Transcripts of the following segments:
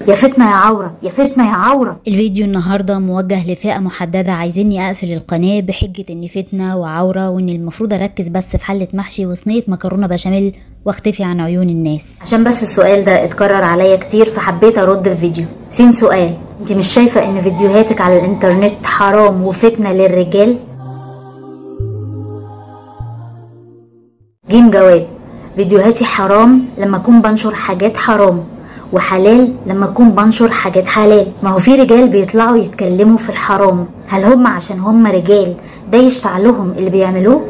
يا فتنة يا عورة، يا فتنة يا عورة. الفيديو النهارده موجه لفئة محددة عايزيني اقفل القناة بحجة اني فتنة وعورة، وان المفروض اركز بس في حلة محشي وصينية مكرونة بشاميل واختفي عن عيون الناس. عشان بس السؤال ده اتكرر عليا كتير فحبيت ارد في فيديو. سؤال، انت مش شايفة ان فيديوهاتك على الانترنت حرام وفتنة للرجال؟ جواب، فيديوهاتي حرام لما اكون بنشر حاجات حرام، وحلال لما اكون بنشر حاجات حلال. ما هو في رجال بيطلعوا يتكلموا في الحرام، هل هم عشان هم رجال ده يشفع لهم اللي بيعملوه؟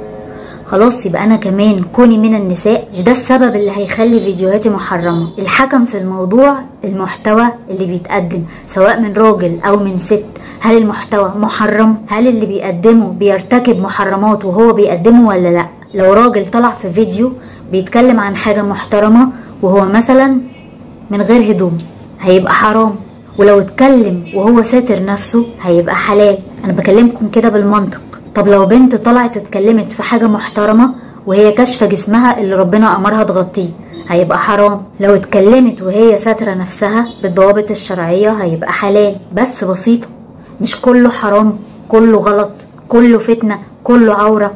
خلاص يبقى انا كمان كوني من النساء مش ده السبب اللي هيخلي فيديوهاتي محرمة. الحكم في الموضوع المحتوى اللي بيتقدم سواء من راجل او من ست. هل المحتوى محرم؟ هل اللي بيقدمه بيرتكب محرمات وهو بيقدمه ولا لا؟ لو راجل طلع في فيديو بيتكلم عن حاجة محترمة وهو مثلا من غير هدوم هيبقى حرام، ولو اتكلم وهو ساتر نفسه هيبقى حلال. انا بكلمكم كده بالمنطق. طب لو بنت طلعت اتكلمت في حاجة محترمة وهي كاشفة جسمها اللي ربنا امرها تغطيه هيبقى حرام. لو اتكلمت وهي ساترة نفسها بالضوابط الشرعية هيبقى حلال. بس بسيطة، مش كله حرام، كله غلط، كله فتنة، كله عورة.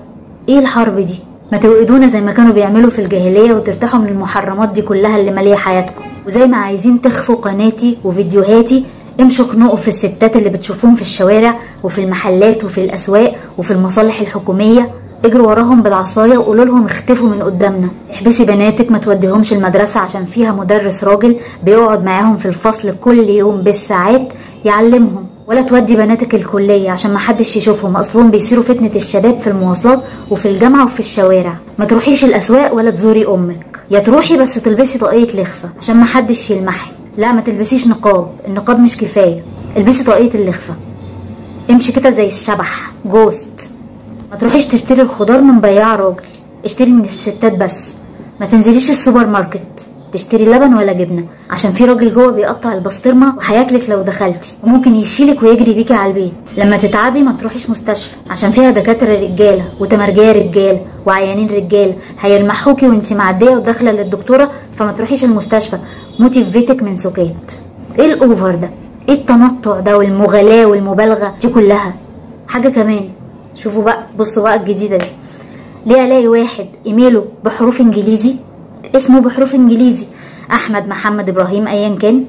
ايه الحرب دي؟ ما توقدونا زي ما كانوا بيعملوا في الجاهلية وترتاحوا من المحرمات دي كلها اللي مالية حياتكم. وزي ما عايزين تخفوا قناتي وفيديوهاتي امشوا خنقوا في الستات اللي بتشوفوهم في الشوارع وفي المحلات وفي الاسواق وفي المصالح الحكومية. اجروا وراهم بالعصاية وقولوا لهم اختفوا من قدامنا. احبسي بناتك ما توديهمش المدرسة عشان فيها مدرس راجل بيقعد معاهم في الفصل كل يوم بالساعات يعلمهم. ولا تودي بناتك الكلية عشان ما حدش يشوفهم، اصلهم بيصيروا فتنة الشباب في المواصلات وفي الجامعة وفي الشوارع. ما تروحيش الاسواق ولا تزوري امك، يا تروحي بس تلبسي طاقية لخفة عشان ما حدش يلمحك. لا ما تلبسيش نقاب، النقاب مش كفاية، البسي طاقية اللخفة. امشي كده زي الشبح جوست. ما تروحيش تشتري الخضار من بياع راجل، اشتري من الستات بس. ما تنزليش السوبر ماركت تشتري لبن ولا جبنه عشان في راجل جوه بيقطع البسطرمه وهياكلك لو دخلتي، وممكن يشيلك ويجري بيكي على البيت. لما تتعبي ما تروحيش مستشفى عشان فيها دكاتره رجاله وتمرجيه رجاله وعيانين رجاله هيلمحوكي وانت معديه وداخله للدكتوره، فما تروحيش المستشفى، موتي في بيتك من سكات. ايه الاوفر ده؟ ايه التنطع ده والمغالاه والمبالغه دي كلها؟ حاجه كمان، شوفوا بقى، بصوا بقى الجديده دي. ليه الاقي واحد ايميله بحروف انجليزي، اسمه بحروف انجليزي احمد محمد ابراهيم ايا كان،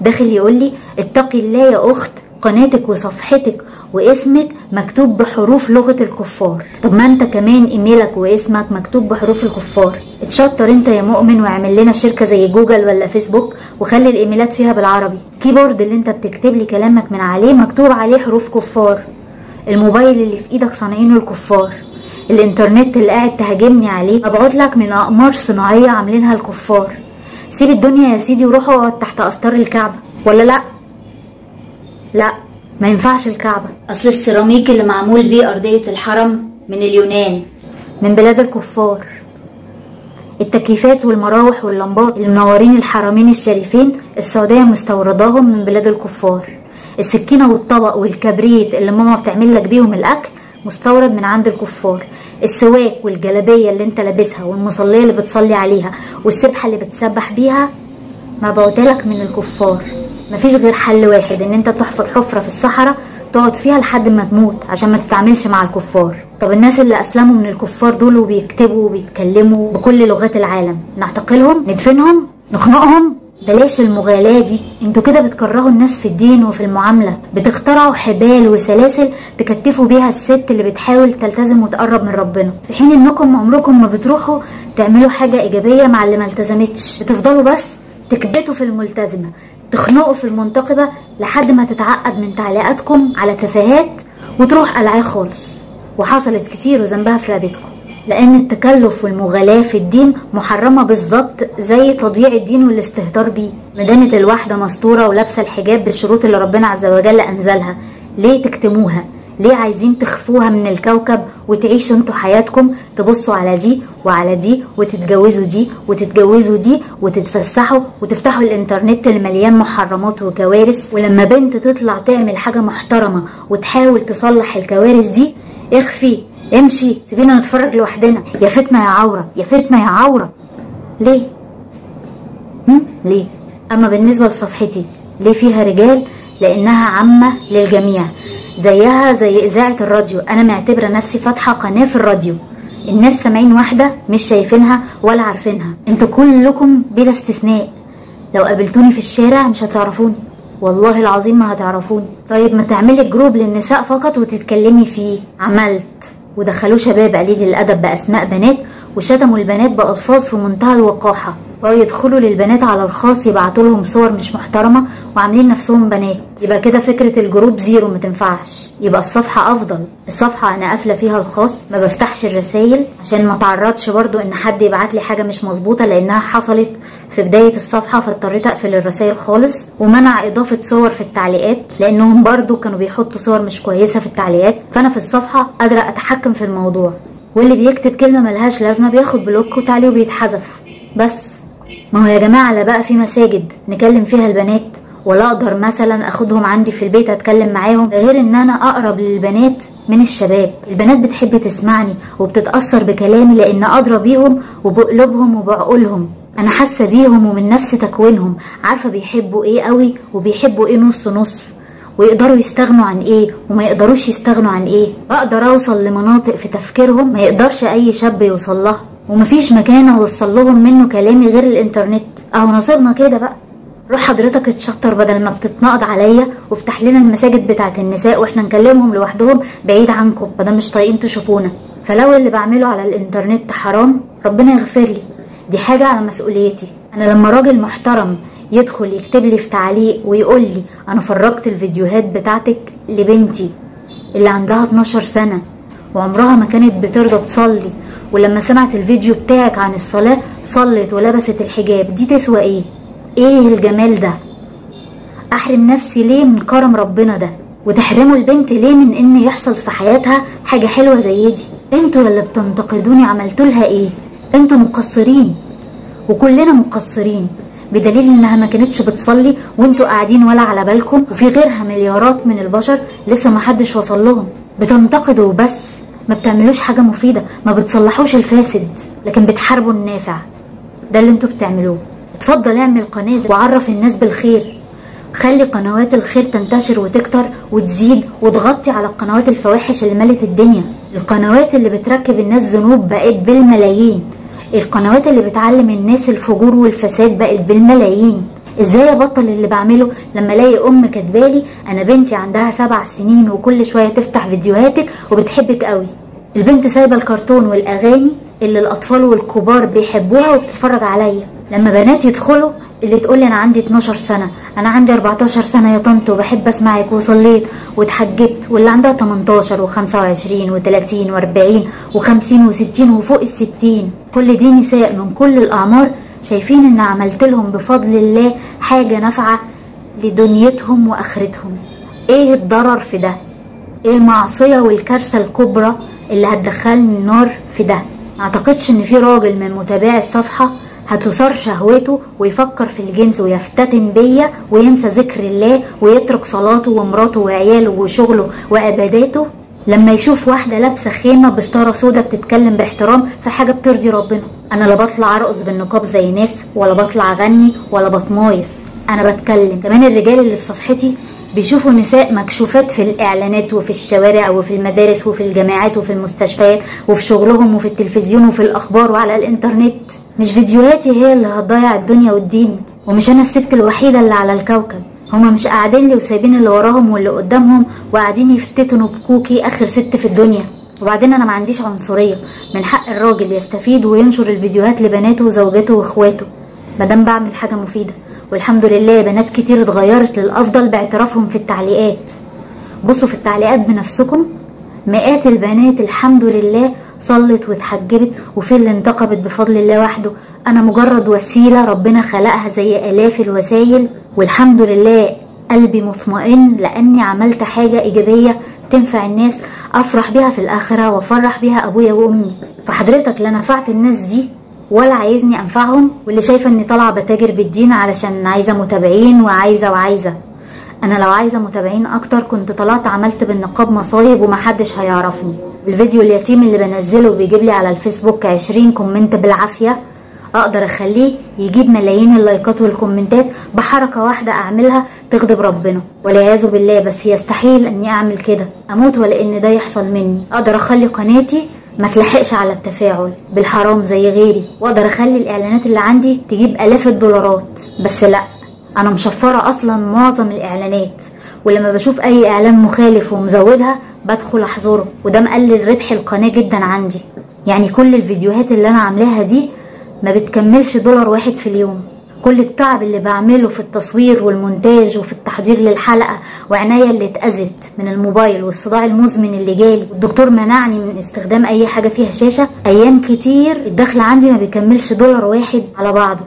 داخل يقول لي اتقي الله يا اخت، قناتك وصفحتك واسمك مكتوب بحروف لغة الكفار. طب ما انت كمان ايميلك واسمك مكتوب بحروف الكفار. اتشطر انت يا مؤمن واعمل لنا شركة زي جوجل ولا فيسبوك وخلي الايميلات فيها بالعربي. كيبورد اللي انت بتكتب لي كلامك من عليه مكتوب عليه حروف كفار. الموبايل اللي في ايدك صانعينه الكفار. الانترنت اللي قاعد تهاجمني عليه مبعوت لك من اقمار صناعيه عاملينها الكفار. سيب الدنيا يا سيدي وروح اقعد تحت استار الكعبه. ولا لا لا ما ينفعش الكعبه، اصل السيراميك اللي معمول بيه ارضيه الحرم من اليونان، من بلاد الكفار. التكييفات والمراوح واللمبات اللي منورين الحرمين الشريفين السعوديه مستورداهم من بلاد الكفار. السكينه والطبق والكبريت اللي ماما بتعمل لك بيهم الاكل مستورد من عند الكفار. السواك والجلابيه اللي انت لابسها والمصليه اللي بتصلي عليها والسبحه اللي بتسبح بيها مبعوتلك من الكفار. مفيش غير حل واحد، ان انت تحفر حفره في الصحراء تقعد فيها لحد ما تموت عشان ما تتعاملش مع الكفار. طب الناس اللي اسلموا من الكفار دول وبيكتبوا وبيتكلموا بكل لغات العالم نعتقلهم، ندفنهم، نخنقهم؟ بلاش المغالاة دي، انتوا كده بتكرهوا الناس في الدين وفي المعاملة، بتخترعوا حبال وسلاسل تكتفوا بيها الست اللي بتحاول تلتزم وتقرب من ربنا، في حين انكم عمركم ما بتروحوا تعملوا حاجة ايجابية مع اللي ما التزمتش. بتفضلوا بس تكبتوا في الملتزمة، تخنقوا في المنتقبة لحد ما تتعقد من تعليقاتكم على تفاهات وتروح قلعاه خالص. وحصلت كتير وذنبها في رقبتكم، لان التكلف والمغالاة في الدين محرمة بالظبط زي تضييع الدين والاستهتار بيه. مدامت الواحدة مستورة ولابسة الحجاب بالشروط اللي ربنا عز وجل انزلها، ليه تكتموها؟ ليه عايزين تخفوها من الكوكب وتعيشوا انتوا حياتكم تبصوا على دي وعلى دي وتتجوزوا دي وتتجوزوا دي وتتفسحوا وتفتحوا الانترنت اللي مليان محرمات وكوارث؟ ولما بنت تطلع تعمل حاجة محترمة وتحاول تصلح الكوارث دي، اخفي، امشي، سيبينا نتفرج لوحدنا. يا فتنة يا عورة، يا فتنة يا عورة. ليه؟ ليه؟ اما بالنسبة لصفحتي ليه فيها رجال؟ لانها عامة للجميع، زيها زي اذاعة الراديو. انا معتبرة نفسي فاتحة قناة في الراديو، الناس سامعين واحدة مش شايفينها ولا عارفينها. انتوا كلكم بلا استثناء لو قابلتوني في الشارع مش هتعرفوني، والله العظيم ما هتعرفوني. طيب ما تعملي جروب للنساء فقط وتتكلمي فيه. عملت ودخلوه شباب قليل الادب باسماء بنات، وشتموا البنات بالفاظ في منتهى الوقاحه، بقوا يدخلوا للبنات على الخاص يبعتوا لهم صور مش محترمه وعاملين نفسهم بنات. يبقى كده فكره الجروب زيرو ما تنفعش، يبقى الصفحه افضل. الصفحه انا قافله فيها الخاص، ما بفتحش الرسايل عشان ما تعرضش برضو ان حد يبعت لي حاجه مش مظبوطه، لانها حصلت في بدايه الصفحه فاضطريت اقفل الرسايل خالص. ومنع اضافه صور في التعليقات لانهم برضو كانوا بيحطوا صور مش كويسه في التعليقات، فانا في الصفحه قادره اتحكم في الموضوع. واللي بيكتب كلمه ملهاش لازمه بياخد بلوك وتعليقه بيتحذف بس. ما هو يا جماعه لا بقى في مساجد نكلم فيها البنات، ولا اقدر مثلا اخدهم عندي في البيت اتكلم معاهم، غير ان انا اقرب للبنات من الشباب. البنات بتحب تسمعني وبتتاثر بكلامي لان ادرى بيهم وبقلوبهم وبعقولهم. انا حاسه بيهم ومن نفس تكوينهم، عارفه بيحبوا ايه قوي وبيحبوا ايه نص نص، ويقدروا يستغنوا عن ايه وما يقدروش يستغنوا عن ايه. بقدر اوصل لمناطق في تفكيرهم ما يقدرش اي شاب يوصل لها، ومفيش مكان اوصل لهم منه كلامي غير الانترنت. اهو نصيبنا كده بقى. روح حضرتك اتشطر بدل ما بتتنقض عليا، وافتح لنا المساجد بتاعت النساء واحنا نكلمهم لوحدهم بعيد عنكم بدل مش طايقين تشوفونا. فلو اللي بعمله على الانترنت حرام ربنا يغفر لي، دي حاجه على مسؤوليتي. انا لما راجل محترم يدخل يكتب لي في تعليق ويقول لي انا فرجت الفيديوهات بتاعتك لبنتي اللي عندها 12 سنه وعمرها ما كانت بترضى تصلي، ولما سمعت الفيديو بتاعك عن الصلاه صلت ولبست الحجاب، دي تسوى ايه؟ ايه الجمال ده؟ احرم نفسي ليه من كرم ربنا ده؟ وتحرموا البنت ليه من ان يحصل في حياتها حاجه حلوه زي دي؟ انتوا اللي بتنتقدوني عملتوا لها ايه؟ انتوا مقصرين وكلنا مقصرين، بدليل انها ما كانتش بتصلي وانتوا قاعدين ولا على بالكم، وفي غيرها مليارات من البشر لسه ما حدش وصل لهم. بتنتقدوا وبس، ما بتعملوش حاجه مفيده، ما بتصلحوش الفاسد لكن بتحاربوا النافع. ده اللي انتوا بتعملوه. اتفضل اعمل قناه وعرف الناس بالخير، خلي قنوات الخير تنتشر وتكتر وتزيد وتغطي على القنوات الفواحش اللي ملت الدنيا. القنوات اللي بتركب الناس ذنوب بقت بالملايين، القنوات اللي بتعلم الناس الفجور والفساد بقت بالملايين. ازاي ابطل اللي بعمله لما الاقي ام كاتبالي انا بنتي عندها 7 سنين وكل شويه تفتح فيديوهاتك وبتحبك قوي؟ البنت سايبه الكرتون والاغاني اللي الاطفال والكبار بيحبوها وبتتفرج عليا. لما بنات يدخلوا اللي تقولي انا عندي 12 سنه، انا عندي 14 سنه يا طنط وبحب اسمعك وصليت واتحجبت، واللي عندها 18 و25 و30 و40 و50 و60 وفوق ال60، كل دي نساء من كل الاعمار شايفين ان عملت لهم بفضل الله حاجه نافعه لدنيتهم واخرتهم. ايه الضرر في ده؟ ايه المعصيه والكارثه الكبرى اللي هتدخلني النار في ده؟ ما اعتقدش ان في راجل من متابعي الصفحه هتثار شهوته ويفكر في الجنس ويفتتن بيا وينسى ذكر الله ويترك صلاته ومراته وعياله وشغله وعباداته لما يشوف واحده لابسه خيمه بستاره سودا بتتكلم باحترام في حاجه بترضي ربنا. انا لا بطلع ارقص بالنقاب زي ناس ولا بطلع اغني ولا بتمايص، انا بتكلم. كمان الرجال اللي في صفحتي بيشوفوا نساء مكشوفات في الاعلانات وفي الشوارع وفي المدارس وفي الجامعات وفي المستشفيات وفي شغلهم وفي التلفزيون وفي الاخبار وعلى الانترنت. مش فيديوهاتي هي اللي هتضيع الدنيا والدين، ومش انا الست الوحيده اللي على الكوكب. هما مش قاعدين لي وسايبين اللي وراهم واللي قدامهم وقاعدين يفتتنوا بكوكي اخر ست في الدنيا. وبعدين انا ما عنديش عنصريه، من حق الراجل يستفيد وينشر الفيديوهات لبناته وزوجاته واخواته مادام بعمل حاجه مفيده. والحمد لله بنات كتير اتغيرت للافضل باعترافهم في التعليقات. بصوا في التعليقات بنفسكم، مئات البنات الحمد لله صلت واتحجبت، وفي اللي انتقبت بفضل الله وحده. انا مجرد وسيله ربنا خلقها زي الاف الوسائل، والحمد لله قلبي مطمئن لاني عملت حاجه ايجابيه تنفع الناس، افرح بيها في الاخره وافرح بيها ابويا وامي. فحضرتك لا نفعت الناس دي ولا عايزني انفعهم، واللي شايفه اني طالعه بتاجر بالدين علشان عايزه متابعين وعايزه. انا لو عايزه متابعين اكتر كنت طلعت عملت بالنقاب مصايب ومحدش هيعرفني. الفيديو اليتيم اللي بنزله بيجيب لي على الفيسبوك 20 كومنت بالعافيه، اقدر اخليه يجيب ملايين اللايكات والكومنتات بحركة واحدة اعملها تغضب ربنا والعياذ بالله، بس يستحيل اني اعمل كده، اموت ولا ان ده يحصل مني. اقدر اخلي قناتي ما تلحقش على التفاعل بالحرام زي غيري، واقدر اخلي الاعلانات اللي عندي تجيب الاف الدولارات، بس لا، انا مشفرة اصلا معظم الاعلانات، ولما بشوف اي اعلان مخالف ومزودها بدخل احظره، وده مقلل ربح القناة جدا عندي. يعني كل الفيديوهات اللي انا عاملاها دي ما بتكملش $1 في اليوم. كل التعب اللي بعمله في التصوير والمونتاج وفي التحضير للحلقة، وعناية اللي اتأذت من الموبايل والصداع المزمن اللي جالي، والدكتور منعني من استخدام اي حاجة فيها شاشة، ايام كتير الدخل عندي ما بيكملش $1 على بعضه،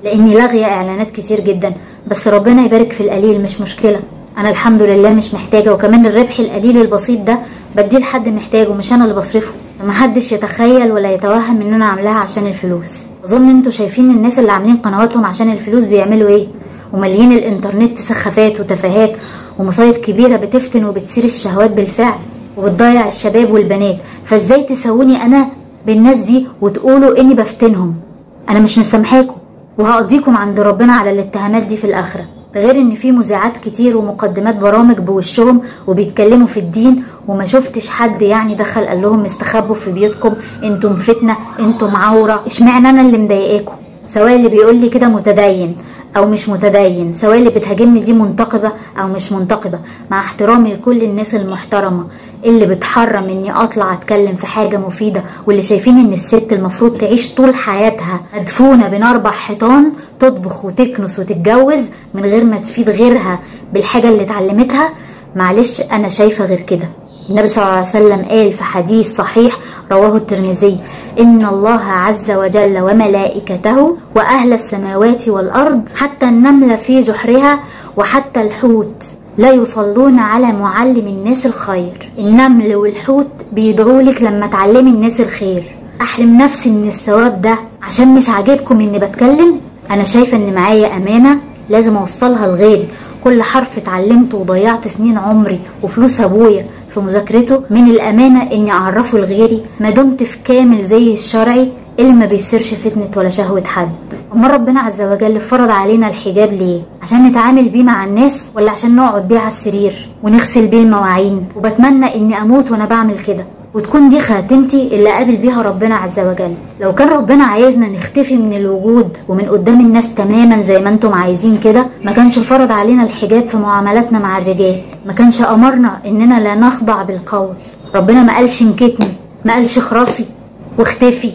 لاني لاغية اعلانات كتير جدا. بس ربنا يبارك في القليل، مش مشكلة، انا الحمد لله مش محتاجة، وكمان الربح القليل البسيط ده بديه لحد محتاجه، مش انا اللي بصرفه. فمحدش يتخيل ولا يتوهم ان انا عاملاها عشان الفلوس. اظن انتوا شايفين الناس اللي عاملين قنواتهم عشان الفلوس بيعملوا ايه، ومليين الانترنت سخافات وتفاهات ومصايب كبيرة بتفتن وبتثير الشهوات بالفعل وبتضيع الشباب والبنات. فازاي تسووني انا بالناس دي وتقولوا اني بفتنهم؟ انا مش مسامحاكم، وهقضيكم عند ربنا على الاتهامات دي في الاخرة. ده غير ان في مذيعات كتير ومقدمات برامج بوشهم وبيتكلموا في الدين، وما شفتش حد يعني دخل قال لهم استخبوا في بيوتكم، انتم فتنة، انتم عورة. اشمعنى انا اللي مضايقاكم؟ سواء اللي بيقول لي كده متدين او مش متدين، سواء اللي بتهاجمني دي منتقبة او مش منتقبة، مع احترامي لكل الناس المحترمة اللي بتحرم اني اطلع اتكلم في حاجة مفيدة، واللي شايفين ان الست المفروض تعيش طول حياتها مدفونة بين 4 حيطان، تطبخ وتكنس وتتجوز من غير ما تفيد غيرها بالحاجة اللي اتعلمتها. معلش انا شايفة غير كده. النبي صلى الله عليه وسلم قال في حديث صحيح رواه الترمذي: إن الله عز وجل وملائكته وأهل السماوات والأرض حتى النملة في جحرها وحتى الحوت لا يصلون على معلم الناس الخير. النمل والحوت بيدعوا لك لما تعلمي الناس الخير. أحرم نفسي من الثواب ده عشان مش عاجبكم إني بتكلم؟ أنا شايفة إن معايا أمانة لازم أوصلها لغيري. كل حرف اتعلمته وضيعت سنين عمري وفلوس أبويا في مذاكرته، من الأمانة إني أعرفه لغيري ما دمت في كامل زي الشرعي اللي ما بيصيرش فتنة ولا شهوة حد. أما ربنا عز وجل فرض علينا الحجاب ليه؟ عشان نتعامل بيه مع الناس، ولا عشان نقعد بيه على السرير ونغسل بيه المواعين؟ وبتمنى إني أموت وأنا بعمل كده، وتكون دي خاتمتي اللي قابل بيها ربنا عز وجل. لو كان ربنا عايزنا نختفي من الوجود ومن قدام الناس تماما زي ما انتم عايزين كده، ما كانش فرض علينا الحجاب في معاملاتنا مع الرجال، ما كانش امرنا اننا لا نخضع بالقول. ربنا ما قالش انكتني، ما قالش خراسي واختفي،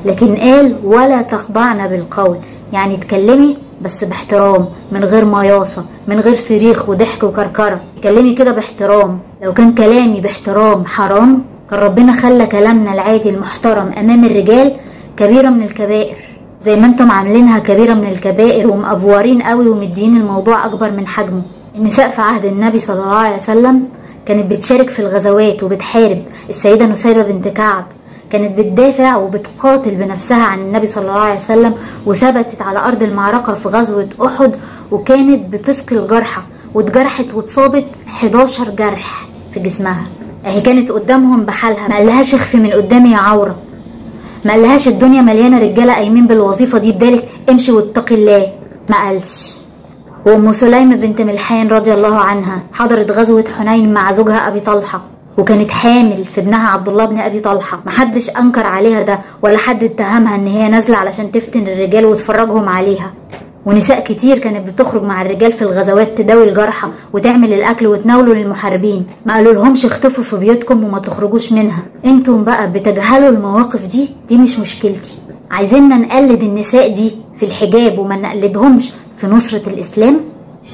لكن قال ولا تخضعنا بالقول، يعني اتكلمي بس باحترام، من غير مياصة، من غير صريخ وضحك وكركرة. اتكلمي كده باحترام. لو كان كلامي باحترام حرام، كان ربنا خلى كلامنا العادي المحترم امام الرجال كبيرة من الكبائر، زي ما انتم عاملينها كبيرة من الكبائر ومأفورين قوي ومدين الموضوع اكبر من حجمه. النساء في عهد النبي صلى الله عليه وسلم كانت بتشارك في الغزوات وبتحارب. السيدة نسيبة بنت كعب كانت بتدافع وبتقاتل بنفسها عن النبي صلى الله عليه وسلم، وثبتت على أرض المعركة في غزوة أحد، وكانت بتسقي الجرحى، واتجرحت واتصابت 11 جرح في جسمها. اهي كانت قدامهم بحالها، ما قالهاش اخفي من قدامي يا عورة، ما قالهاش الدنيا مليانة رجالة قايمين بالوظيفة دي بدالك، امشي واتقي الله، ما قالش. وأم سليم بنت ملحان رضي الله عنها حضرت غزوة حنين مع زوجها أبي طلحة، وكانت حامل في ابنها عبد الله بن ابي طلحه. محدش انكر عليها ده، ولا حد اتهمها ان هي نازله علشان تفتن الرجال وتفرجهم عليها. ونساء كتير كانت بتخرج مع الرجال في الغزوات تداوي الجرحى وتعمل الاكل وتناوله للمحاربين. ما قالوا لهمش اختفوا في بيوتكم وما تخرجوش منها. انتم بقى بتجهلوا المواقف دي مش مشكلتي. عايزيننا نقلد النساء دي في الحجاب وما نقلدهمش في نصرة الاسلام؟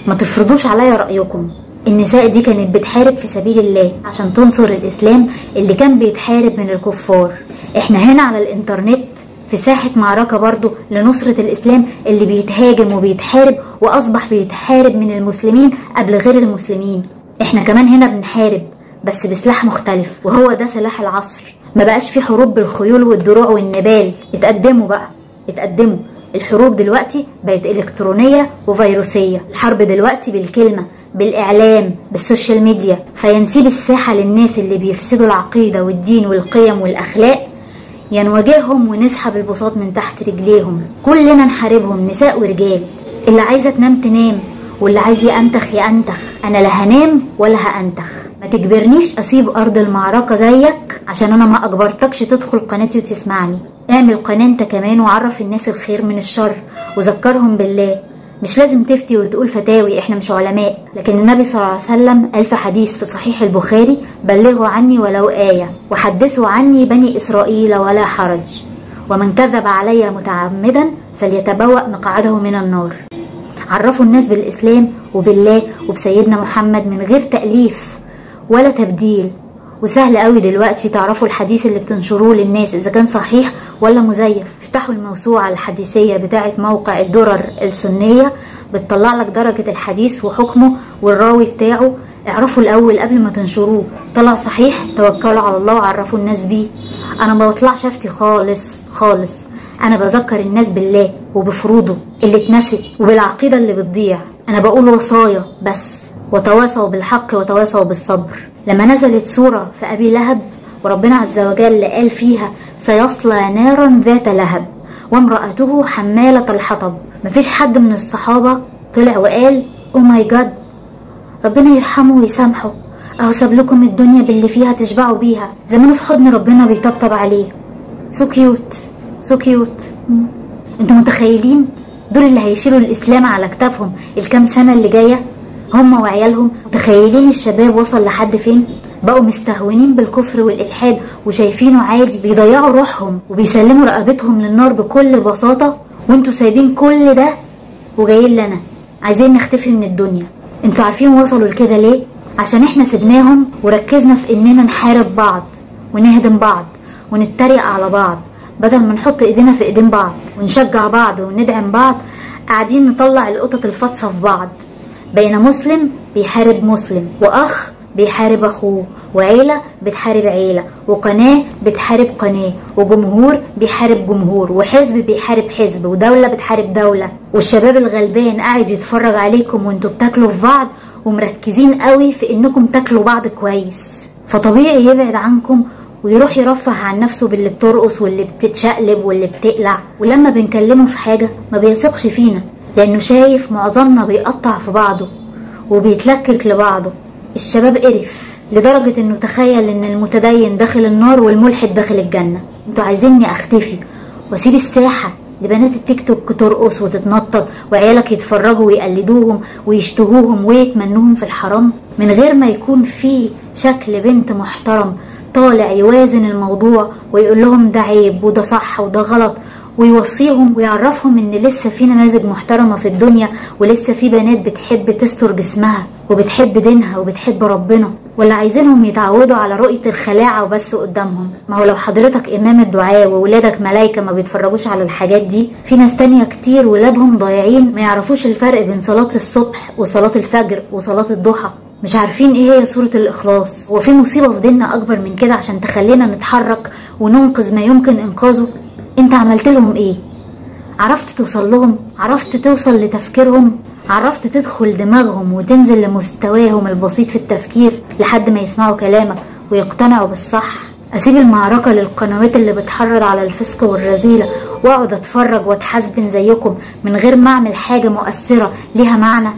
ما تفرضوش عليا رأيكم. النساء دي كانت بتحارب في سبيل الله عشان تنصر الإسلام اللي كان بيتحارب من الكفار. احنا هنا على الانترنت في ساحة معركة برضو لنصرة الإسلام اللي بيتهاجم وبيتحارب، وأصبح بيتحارب من المسلمين قبل غير المسلمين. احنا كمان هنا بنحارب بس بسلاح مختلف، وهو ده سلاح العصر. ما بقاش في حروب بالخيول والدروع والنبال. اتقدموا بقى، اتقدموا. الحروب دلوقتي بقت إلكترونية وفيروسية. الحرب دلوقتي بالكلمة، بالإعلام، بالسوشيال ميديا. فينسيب الساحة للناس اللي بيفسدوا العقيدة والدين والقيم والأخلاق يا نواجههم ونسحب البساط من تحت رجليهم، كلنا نحاربهم نساء ورجال. اللي عايزة تنام تنام، واللي عايز يأنتخ يأنتخ، انا لا هنام ولا هأنتخ. ما تجبرنيش اسيب ارض المعركة زيك عشان انا ما اجبرتكش تدخل قناتي وتسمعني. اعمل قناة انت كمان وعرف الناس الخير من الشر وذكرهم بالله. مش لازم تفتي وتقول فتاوي، احنا مش علماء، لكن النبي صلى الله عليه وسلم قال في حديث في صحيح البخاري: بلغوا عني ولو آية وحدثوا عني بني إسرائيل ولا حرج، ومن كذب علي متعمدا فليتبوأ مقعده من النار. عرفوا الناس بالإسلام وبالله وبسيدنا محمد من غير تأليف ولا تبديل. وسهل قوي دلوقتي تعرفوا الحديث اللي بتنشروه للناس إذا كان صحيح ولا مزيف. افتحوا الموسوعة الحديثية بتاعة موقع الدرر السنية، بتطلع لك درجة الحديث وحكمه والراوي بتاعه. اعرفوا الأول قبل ما تنشروه، طلع صحيح توكلوا على الله وعرفوا الناس بيه. أنا ما بطلعش افتي خالص خالص، أنا بذكر الناس بالله وبفروضه اللي اتنست وبالعقيدة اللي بتضيع. أنا بقول وصايا بس، وتواصوا بالحق وتواصوا بالصبر. لما نزلت سورة في أبي لهب وربنا عز وجل قال فيها: سيصلى نارا ذات لهب وامرأته حمالة الحطب، مفيش حد من الصحابة طلع وقال: او ماي جاد ربنا يرحمه ويسامحه، اهو ساب لكم الدنيا باللي فيها تشبعوا بيها، زمانه في حضن ربنا بيطبطب عليه. سو كيوت سو كيوت. انتوا متخيلين دول اللي هيشيلوا الاسلام على كتافهم الكام سنة اللي جاية، هم وعيالهم؟ متخيلين الشباب وصل لحد فين؟ بقوا مستهونين بالكفر والإلحاد وشايفينه عادي، بيضيعوا روحهم وبيسلموا رقبتهم للنار بكل بساطة، وانتوا سايبين كل ده وجايين لنا عايزين نختفي من الدنيا. انتوا عارفين وصلوا لكده ليه؟ عشان احنا سيبناهم وركزنا في اننا نحارب بعض ونهدم بعض ونتريق على بعض، بدل ما نحط ايدينا في ايدين بعض ونشجع بعض وندعم بعض. قاعدين نطلع القطط الفاطسة في بعض، بين مسلم بيحارب مسلم، واخ بيحارب اخوه، وعيلة بتحارب عيلة، وقناة بتحارب قناة، وجمهور بيحارب جمهور، وحزب بيحارب حزب، ودولة بتحارب دولة. والشباب الغلبان قاعد يتفرج عليكم وانتوا بتاكلوا في بعض ومركزين قوي في انكم تاكلوا بعض كويس، فطبيعي يبعد عنكم ويروح يرفه عن نفسه باللي بترقص واللي بتتشقلب واللي بتقلع. ولما بنكلمه في حاجة ما بيثقش فينا، لانه شايف معظمنا بيقطع في بعضه وبيتلكك لبعضه. الشباب قرف لدرجة انه تخيل ان المتدين داخل النار والملحد داخل الجنة. انتوا عايزيني اختفي واسيب الساحة لبنات التيك توك ترقص وتتنطط وعيالك يتفرجوا ويقلدوهم ويشتهوهم ويتمنوهم في الحرام، من غير ما يكون في شكل بنت محترم طالع يوازن الموضوع ويقول لهم ده عيب وده صح وده غلط، ويوصيهم ويعرفهم ان لسه في نماذج محترمة في الدنيا، ولسه في بنات بتحب تستر جسمها وبتحب دينها وبتحب ربنا. ولا عايزينهم يتعودوا على رؤية الخلاعة وبس قدامهم؟ ما هو لو حضرتك امام الدعاء وولادك ملايكة ما بيتفرجوش على الحاجات دي، في ناس تانية كتير ولادهم ضايعين ما يعرفوش الفرق بين صلاة الصبح وصلاة الفجر وصلاة الضحى، مش عارفين ايه هي سورة الاخلاص. وفي مصيبة في ديننا اكبر من كده عشان تخلينا نتحرك وننقذ ما يمكن انقاذه؟ انت عملت لهم ايه؟ عرفت توصل لهم؟ عرفت توصل لتفكيرهم؟ عرفت تدخل دماغهم وتنزل لمستواهم البسيط في التفكير لحد ما يسمعوا كلامك ويقتنعوا بالصح؟ اسيب المعركة للقنوات اللي بتحرض على الفسق والرذيلة واقعد اتفرج واتحاسبن زيكم من غير ما اعمل حاجة مؤثرة ليها معنى؟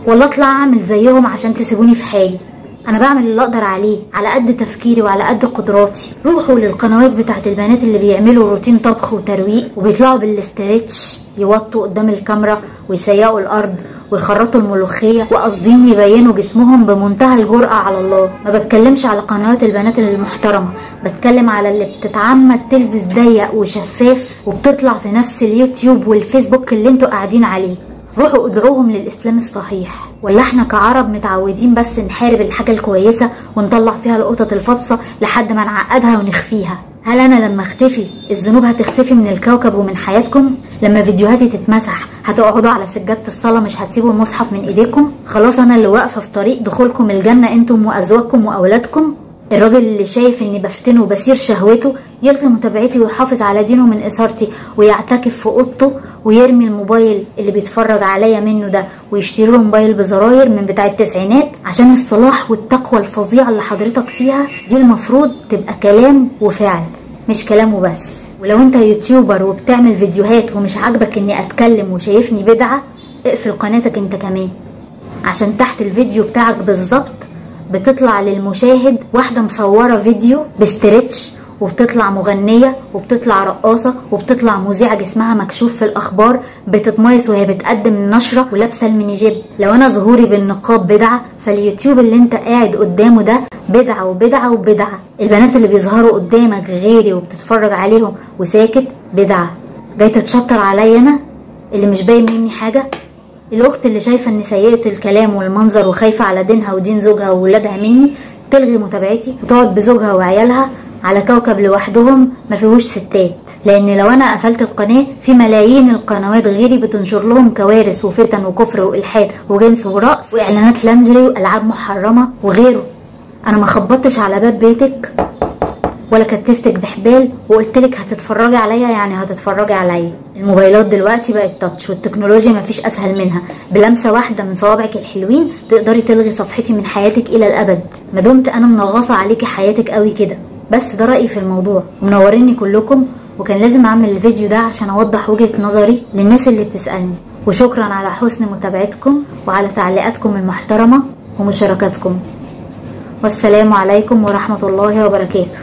ولا اطلع اعمل زيهم عشان تسيبوني في حالي؟ انا بعمل اللي اقدر عليه على قد تفكيري وعلى قد قدراتي. روحوا للقنوات بتاعت البنات اللي بيعملوا روتين طبخ وترويق وبيطلعوا بالاسترتش يوطوا قدام الكاميرا ويسيقوا الارض ويخرطوا الملوخيه وقاصدين يبينوا جسمهم بمنتهى الجرأة على الله. ما بتكلمش على قنوات البنات المحترمه، بتكلم على اللي بتتعمد تلبس ضيق وشفاف وبتطلع في نفس اليوتيوب والفيسبوك اللي انتوا قاعدين عليه. روحوا ادعوهم للاسلام الصحيح. ولا احنا كعرب متعودين بس نحارب الحاجه الكويسه ونطلع فيها القطط الفاطسه لحد ما نعقدها ونخفيها؟ هل انا لما اختفي الذنوب هتختفي من الكوكب ومن حياتكم؟ لما فيديوهاتي تتمسح هتقعدوا على سجادة الصلاة مش هتسيبوا المصحف من ايديكم؟ خلاص انا اللي واقفة في طريق دخولكم الجنة انتم وازواجكم واولادكم؟ الراجل اللي شايف اني بفتنه وبسير شهوته يلغي متابعتي ويحافظ على دينه من اثارتي ويعتكف في اوضته ويرمي الموبايل اللي بيتفرج عليا منه ده ويشتري له موبايل بزراير من بتاع التسعينات عشان الصلاح والتقوى الفظيعة اللي حضرتك فيها دي المفروض تبقى كلام وفعل. مش كلامه بس. ولو انت يوتيوبر وبتعمل فيديوهات ومش عاجبك اني اتكلم وشايفني بدعة، اقفل قناتك انت كمان، عشان تحت الفيديو بتاعك بالظبط بتطلع للمشاهد واحدة مصورة فيديو بستريتش، وبتطلع مغنية، وبتطلع رقاصة، وبتطلع مذيعة جسمها مكشوف في الأخبار بتتميص وهي بتقدم النشرة ولابسة المينيجيب. لو أنا ظهوري بالنقاب بدعة، فاليوتيوب اللي انت قاعد قدامه ده بدعة وبدعة وبدعة. البنات اللي بيظهروا قدامك غيري وبتتفرج عليهم وساكت بدعة. جاي تتشطر عليا أنا اللي مش باين مني حاجة؟ الأخت اللي شايفة إن سيئة الكلام والمنظر وخايفة على دينها ودين زوجها وولادها مني تلغي متابعتي وتقعد بزوجها وعيالها على كوكب لوحدهم ما فيهوش ستات. لان لو انا قفلت القناه، في ملايين القنوات غيري بتنشر لهم كوارث وفتن وكفر والحاد وجنس ورقص واعلانات لانجري والعاب محرمه وغيره. انا ما خبطتش على باب بيتك ولا كتفتك بحبال وقلتلك هتتفرجي عليا، يعني هتتفرجي عليا. الموبايلات دلوقتي بقت تاتش، والتكنولوجيا مفيش اسهل منها. بلمسه واحده من صوابعك الحلوين تقدري تلغي صفحتي من حياتك الى الابد، ما دمت انا منغصه عليكي حياتك قوي كده. بس ده رايي في الموضوع، ومنوريني كلكم، وكان لازم اعمل الفيديو ده عشان اوضح وجهه نظري للناس اللي بتسالني. وشكرا على حسن متابعتكم وعلى تعليقاتكم المحترمه ومشاركاتكم، والسلام عليكم ورحمه الله وبركاته.